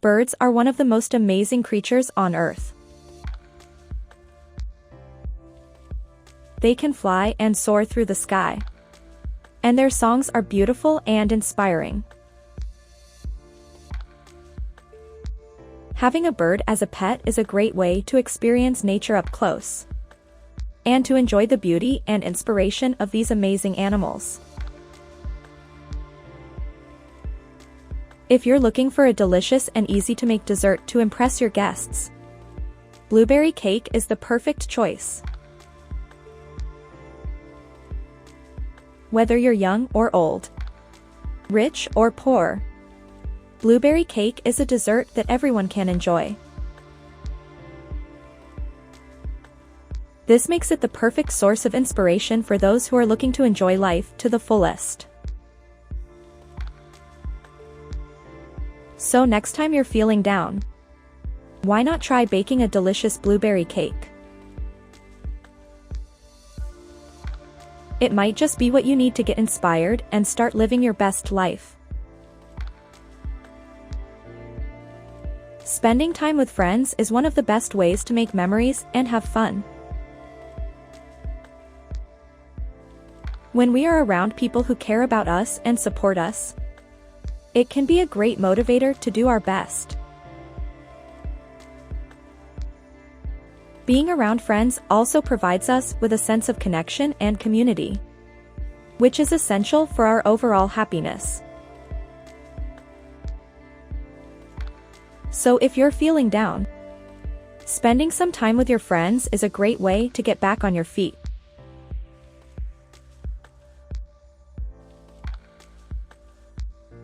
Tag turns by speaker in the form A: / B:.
A: Birds are one of the most amazing creatures on Earth. They can fly and soar through the sky. And their songs are beautiful and inspiring. Having a bird as a pet is a great way to experience nature up close and to enjoy the beauty and inspiration of these amazing animals. If you're looking for a delicious and easy-to-make dessert to impress your guests, blueberry cake is the perfect choice. Whether you're young or old, rich or poor, blueberry cake is a dessert that everyone can enjoy. This makes it the perfect source of inspiration for those who are looking to enjoy life to the fullest. So next time you're feeling down, why not try baking a delicious blueberry cake? It might just be what you need to get inspired and start living your best life. Spending time with friends is one of the best ways to make memories and have fun. When we are around people who care about us and support us, it can be a great motivator to do our best. Being around friends also provides us with a sense of connection and community, which is essential for our overall happiness. So if you're feeling down, spending some time with your friends is a great way to get back on your feet.